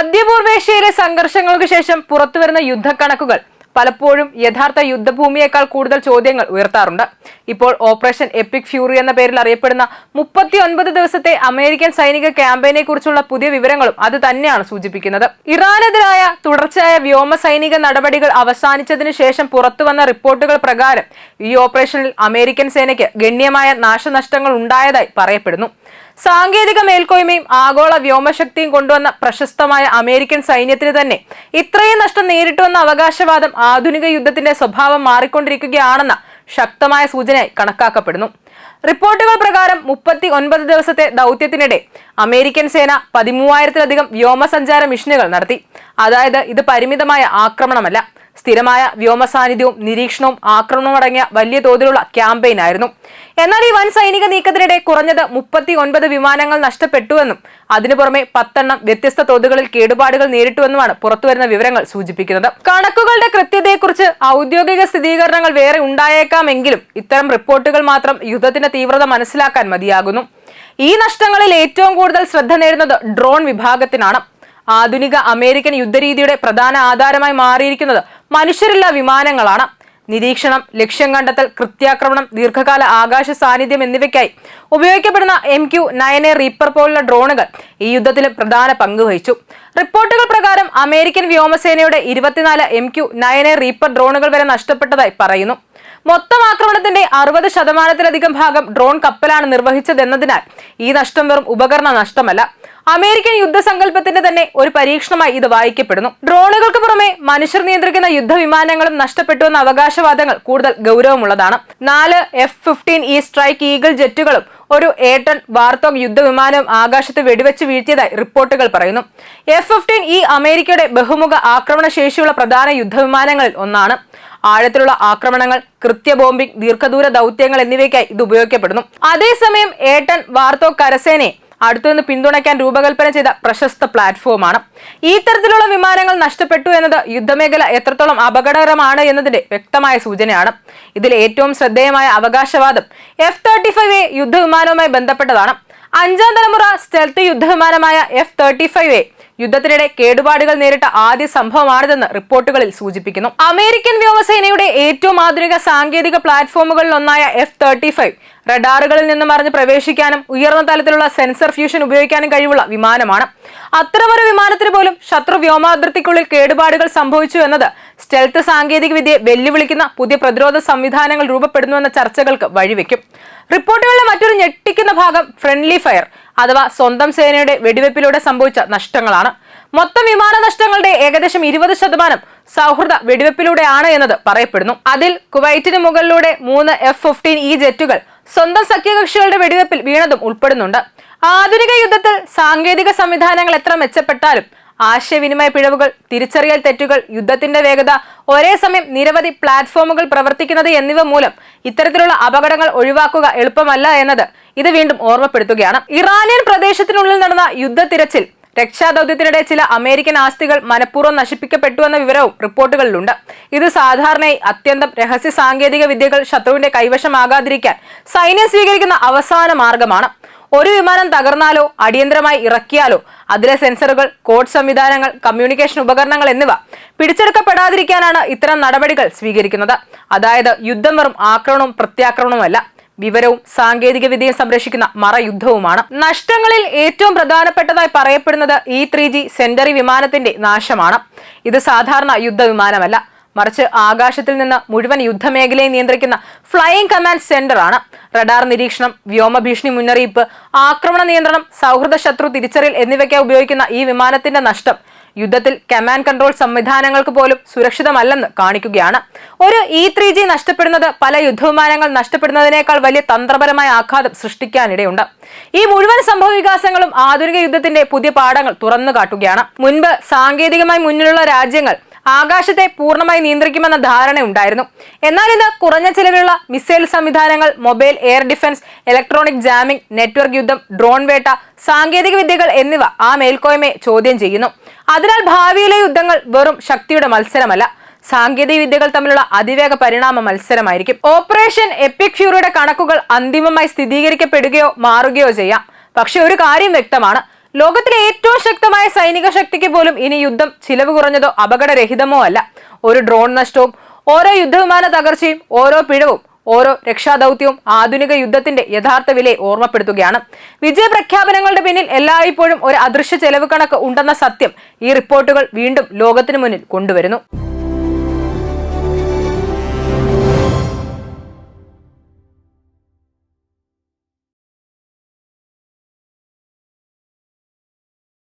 മധ്യപൂർവേഷ്യയിലെ സംഘർഷങ്ങൾക്ക് ശേഷം പുറത്തുവരുന്ന യുദ്ധക്കണക്കുകൾ പലപ്പോഴും യഥാർത്ഥ യുദ്ധഭൂമിയേക്കാൾ കൂടുതൽ ചോദ്യങ്ങൾ ഉയർത്താറുണ്ട്. ഇപ്പോൾ ഓപ്പറേഷൻ എപ്പിക് ഫ്യൂറി എന്ന പേരിൽ അറിയപ്പെടുന്ന 39 ദിവസത്തെ അമേരിക്കൻ സൈനിക ക്യാമ്പയിനെ കുറിച്ചുള്ള പുതിയ വിവരങ്ങളും അത് തന്നെയാണ് സൂചിപ്പിക്കുന്നത്. ഇറാനെതിരായ തുടർച്ചയായ വ്യോമ സൈനിക നടപടികൾ അവസാനിച്ചതിനു ശേഷം പുറത്തുവന്ന റിപ്പോർട്ടുകൾ പ്രകാരം ഈ ഓപ്പറേഷനിൽ അമേരിക്കൻ സേനയ്ക്ക് ഗണ്യമായ നാശനഷ്ടങ്ങൾ ഉണ്ടായതായി പറയപ്പെടുന്നു. സാങ്കേതിക മേൽക്കോയ്മയും ആഗോള വ്യോമശക്തിയും കൊണ്ടുവന്ന പ്രശസ്തമായ അമേരിക്കൻ സൈന്യത്തിന് തന്നെ ഇത്രയും നഷ്ടം നേരിട്ടുവെന്ന അവകാശവാദം ആധുനിക യുദ്ധത്തിന്റെ സ്വഭാവം മാറിക്കൊണ്ടിരിക്കുകയാണെന്ന ശക്തമായ സൂചനയായി കണക്കാക്കപ്പെടുന്നു. റിപ്പോർട്ടുകൾ പ്രകാരം 39 ദിവസത്തെ ദൗത്യത്തിനിടെ അമേരിക്കൻ സേന 13,000-ലധികം വ്യോമസഞ്ചാര മിഷനുകൾ നടത്തി. അതായത് ഇത് പരിമിതമായ ആക്രമണമല്ല, സ്ഥിരമായ വ്യോമ സാന്നിധ്യവും നിരീക്ഷണവും ആക്രമണവും അടങ്ങിയ വലിയ തോതിലുള്ള ക്യാമ്പയിൻ ആയിരുന്നു. എന്നാൽ ഈ വൻ സൈനിക നീക്കത്തിനിടെ കുറഞ്ഞത് 39 വിമാനങ്ങൾ നഷ്ടപ്പെട്ടുവെന്നും അതിനു പുറമെ 10 വ്യത്യസ്ത തോതുകളിൽ കേടുപാടുകൾ നേരിട്ടുവെന്നുമാണ് പുറത്തുവരുന്ന വിവരങ്ങൾ സൂചിപ്പിക്കുന്നത്. കണക്കുകളുടെ കൃത്യതയെക്കുറിച്ച് ഔദ്യോഗിക സ്ഥിരീകരണങ്ങൾ വേറെ ഉണ്ടായേക്കാമെങ്കിലും ഇത്തരം റിപ്പോർട്ടുകൾ മാത്രം യുദ്ധത്തിന്റെ തീവ്രത മനസ്സിലാക്കാൻ മതിയാകുന്നു. ഈ നഷ്ടങ്ങളിൽ ഏറ്റവും കൂടുതൽ ശ്രദ്ധ നേടുന്നത് ഡ്രോൺ വിഭാഗത്തിനാണ്. ആധുനിക അമേരിക്കൻ യുദ്ധരീതിയുടെ പ്രധാന ആധാരമായി മാറിയിരിക്കുന്നത് മനുഷ്യരില്ലാ വിമാനങ്ങളാണ്. നിരീക്ഷണം, ലക്ഷ്യം കണ്ടെത്തൽ, കൃത്യാക്രമണം, ദീർഘകാല ആകാശ സാന്നിധ്യം എന്നിവയ്ക്കായി ഉപയോഗിക്കപ്പെടുന്ന MQ-9A റീപ്പർ പോലുള്ള ഡ്രോണുകൾ ഈ യുദ്ധത്തിൽ പ്രധാന പങ്ക് വഹിച്ചു. റിപ്പോർട്ടുകൾ പ്രകാരം അമേരിക്കൻ വ്യോമസേനയുടെ 24 MQ-9A റീപ്പർ ഡ്രോണുകൾ വരെ നഷ്ടപ്പെട്ടതായി പറയുന്നു. മൊത്തം ആക്രമണത്തിന്റെ 60%-ലധികം ഭാഗം ഡ്രോൺ കപ്പലാണ് നിർവഹിച്ചതെന്നതിനാൽ ഈ നഷ്ടം വെറും ഉപകരണ നഷ്ടമല്ല, അമേരിക്കൻ യുദ്ധസങ്കല്പത്തിന്റെ തന്നെ ഒരു പരീക്ഷണമായി ഇത് വായിക്കപ്പെടുന്നു. ഡ്രോണുകൾക്ക് പുറമെ മനുഷ്യർ നിയന്ത്രിക്കുന്ന യുദ്ധവിമാനങ്ങളും നഷ്ടപ്പെട്ടുവെന്ന അവകാശവാദങ്ങൾ കൂടുതൽ ഗൗരവമുള്ളതാണ്. 4 F-15E സ്ട്രൈക്ക് ഈഗിൾ ജെറ്റുകളും ഒരു A-10 വാർത്തോഗ് യുദ്ധവിമാനവും ആകാശത്ത് വെടിവെച്ച് വീഴ്ത്തിയതായി റിപ്പോർട്ടുകൾ പറയുന്നു. F-15E അമേരിക്കയുടെ ബഹുമുഖ ആക്രമണ ശേഷിയുള്ള പ്രധാന യുദ്ധവിമാനങ്ങളിൽ ഒന്നാണ്. ആഴത്തിലുള്ള ആക്രമണങ്ങൾ, കൃത്യ ബോംബിംഗ്, ദീർഘദൂര ദൗത്യങ്ങൾ എന്നിവയ്ക്കായി ഇത് ഉപയോഗിക്കപ്പെടുന്നു. അതേസമയം A-10 വാർത്തോഗ് കരസേനയെ അടുത്തുനിന്ന് പിന്തുണയ്ക്കാൻ രൂപകൽപ്പന ചെയ്ത പ്രശസ്ത പ്ലാറ്റ്ഫോമാണ്. ഈ തരത്തിലുള്ള വിമാനങ്ങൾ നഷ്ടപ്പെട്ടു എന്നത് യുദ്ധമേഖല എത്രത്തോളം അപകടകരമാണ് എന്നതിന്റെ വ്യക്തമായ സൂചനയാണ്. ഇതിൽ ഏറ്റവും ശ്രദ്ധേയമായ അവകാശവാദം F-35A യുദ്ധവിമാനവുമായി ബന്ധപ്പെട്ടതാണ്. 5ാം തലമുറ സ്റ്റെൽത്ത് യുദ്ധവിമാനമായ F-35A യുദ്ധത്തിനിടെ കേടുപാടുകൾ നേരിട്ട ആദ്യ സംഭവമാണിതെന്ന് റിപ്പോർട്ടുകളിൽ സൂചിപ്പിക്കുന്നു. അമേരിക്കൻ വ്യോമസേനയുടെ ഏറ്റവും ആധുനിക സാങ്കേതിക പ്ലാറ്റ്ഫോമുകളിൽ ഒന്നായ F-35 റഡാറുകളിൽ നിന്നും അറിഞ്ഞ് പ്രവേശിക്കാനും ഉയർന്ന തലത്തിലുള്ള സെൻസർ ഫ്യൂഷൻ ഉപയോഗിക്കാനും കഴിവുള്ള വിമാനമാണ്. അത്തരമൊരു വിമാനത്തിന് പോലും ശത്രു വ്യോമാതിർത്തിക്കുള്ളിൽ കേടുപാടുകൾ സംഭവിച്ചു എന്നത് സ്റ്റെൽത്ത് സാങ്കേതിക വിദ്യയെ വെല്ലുവിളിക്കുന്ന പുതിയ പ്രതിരോധ സംവിധാനങ്ങൾ രൂപപ്പെടുന്നുവെന്ന ചർച്ചകൾക്ക് വഴിവെക്കും. റിപ്പോർട്ടുകളിലെ മറ്റൊരു ഞെട്ടിക്കുന്ന ഭാഗം ഫ്രണ്ട്ലി ഫയർ അഥവാ സ്വന്തം സേനയുടെ വെടിവെപ്പിലൂടെ സംഭവിച്ച നഷ്ടങ്ങളാണ്. മൊത്തം വിമാന നഷ്ടങ്ങളുടെ ഏകദേശം 20% സൗഹൃദ വെടിവെപ്പിലൂടെയാണ് എന്നത് പറയപ്പെടുന്നു. അതിൽ കുവൈറ്റിന് മുകളിലൂടെ 3 F-15E ജെറ്റുകൾ സ്വന്തം സഖ്യകക്ഷികളുടെ വെടിവെപ്പിൽ വീണതും ഉൾപ്പെടുന്നുണ്ട്. ആധുനിക യുദ്ധത്തിൽ സാങ്കേതിക സംവിധാനങ്ങൾ എത്ര മെച്ചപ്പെട്ടാലും ആശയവിനിമയ പിഴവുകൾ, തിരിച്ചറിയൽ തെറ്റുകൾ, യുദ്ധത്തിന്റെ വേഗത, ഒരേ സമയം നിരവധി പ്ലാറ്റ്ഫോമുകൾ പ്രവർത്തിക്കുന്നത് എന്നിവ മൂലം ഇത്തരത്തിലുള്ള അപകടങ്ങൾ ഒഴിവാക്കുക എളുപ്പമല്ല എന്നത് ഇത് വീണ്ടും ഓർമ്മപ്പെടുത്തുകയാണ്. ഇറാനിയൻ പ്രദേശത്തിനുള്ളിൽ നടന്ന യുദ്ധ തിരച്ചിൽ രക്ഷാദൌത്യത്തിനിടെ ചില അമേരിക്കൻ ആസ്തികൾ മനഃപൂർവ്വം നശിപ്പിക്കപ്പെട്ടുവെന്ന വിവരവും റിപ്പോർട്ടുകളിലുണ്ട്. ഇത് സാധാരണയായി അത്യന്തം രഹസ്യ സാങ്കേതിക വിദ്യകൾ ശത്രുവിന്റെ കൈവശമാകാതിരിക്കാൻ സൈന്യം സ്വീകരിക്കുന്ന അവസാന മാർഗമാണ്. ഒരു വിമാനം തകർന്നാലോ അടിയന്തരമായി ഇറക്കിയാലോ അതിലെ സെൻസറുകൾ, കോഡ് സംവിധാനങ്ങൾ, കമ്മ്യൂണിക്കേഷൻ ഉപകരണങ്ങൾ എന്നിവ പിടിച്ചെടുക്കപ്പെടാതിരിക്കാനാണ് ഇത്തരം നടപടികൾ സ്വീകരിക്കുന്നത്. അതായത് യുദ്ധം വെറും ആക്രമണവും പ്രത്യാക്രമണവുമല്ല, വിവരവും സാങ്കേതിക വിദ്യയും സംരക്ഷിക്കുന്ന മറയുദ്ധവുമാണ്. നഷ്ടങ്ങളിൽ ഏറ്റവും പ്രധാനപ്പെട്ടതായി പറയപ്പെടുന്നത് E-3G സെന്ററി വിമാനത്തിന്റെ നാശമാണ്. ഇത് സാധാരണ യുദ്ധവിമാനമല്ല, മറിച്ച് ആകാശത്തിൽ നിന്ന് മുഴുവൻ യുദ്ധമേഖലയെ നിയന്ത്രിക്കുന്ന ഫ്ലൈയിങ് കമാൻഡ് സെന്റർ ആണ്. റഡാർ നിരീക്ഷണം, വ്യോമഭീഷണി മുന്നറിയിപ്പ്, ആക്രമണ നിയന്ത്രണം, സൗഹൃദ ശത്രു തിരിച്ചറിയൽ എന്നിവയ്ക്കായി ഉപയോഗിക്കുന്ന ഈ വിമാനത്തിന്റെ നഷ്ടം യുദ്ധത്തിൽ കമാൻഡ് കൺട്രോൾ സംവിധാനങ്ങൾക്ക് പോലും സുരക്ഷിതമല്ലെന്ന് കാണിക്കുകയാണ്. ഒരു E-3G നഷ്ടപ്പെടുന്നത് പല യുദ്ധവിമാനങ്ങൾ നഷ്ടപ്പെടുന്നതിനേക്കാൾ വലിയ തന്ത്രപരമായ ആഘാതം സൃഷ്ടിക്കാനിടയുണ്ട്. ഈ മുഴുവൻ സംഭവ വികാസങ്ങളും ആധുനിക യുദ്ധത്തിന്റെ പുതിയ പാഠങ്ങൾ തുറന്നു കാട്ടുകയാണ്. മുൻപ് സാങ്കേതികമായി മുന്നിലുള്ള രാജ്യങ്ങൾ ആകാശത്തെ പൂർണ്ണമായി നിയന്ത്രിക്കുമെന്ന ധാരണയുണ്ടായിരുന്നു. എന്നാൽ ഇന്ന് കുറഞ്ഞ ചെലവിലുള്ള മിസൈൽ സംവിധാനങ്ങൾ, mobile air defence, electronic jamming, network യുദ്ധം, ഡ്രോൺ വേട്ട, സാങ്കേതിക വിദ്യകൾ എന്നിവ ആ മേൽക്കോയ്മയെ ചോദ്യം ചെയ്യുന്നു. അതിനാൽ ഭാവിയിലെ യുദ്ധങ്ങൾ വെറും ശക്തിയുടെ മത്സരമല്ല, സാങ്കേതിക വിദ്യകൾ തമ്മിലുള്ള അതിവേഗ പരിണാമ മത്സരമായിരിക്കും. ഓപ്പറേഷൻ എപ്പിക് ഫ്യൂറിയുടെ കണക്കുകൾ അന്തിമമായി സ്ഥിരീകരിക്കപ്പെടുകയോ മാറുകയോ ചെയ്യാം. പക്ഷെ ഒരു കാര്യം വ്യക്തമാണ്, ലോകത്തിലെ ഏറ്റവും ശക്തമായ സൈനിക ശക്തിക്ക് പോലും ഇനി യുദ്ധം ചിലവ് കുറഞ്ഞതോ അപകടരഹിതമോ അല്ല. ഒരു ഡ്രോൺ നഷ്ടവും, ഓരോ യുദ്ധവിമാന തകർച്ചയും, ഓരോ പിഴവും, ഓരോ രക്ഷാദൌത്യവും ആധുനിക യുദ്ധത്തിന്റെ യഥാർത്ഥ വിലയെ ഓർമ്മപ്പെടുത്തുകയാണ്. വിജയപ്രഖ്യാപനങ്ങളുടെ പിന്നിൽ എല്ലായ്പ്പോഴും ഒരു അദൃശ്യ ചെലവ് കണക്ക് ഉണ്ടെന്ന സത്യം ഈ റിപ്പോർട്ടുകൾ വീണ്ടും ലോകത്തിനു മുന്നിൽ കൊണ്ടുവരുന്നു.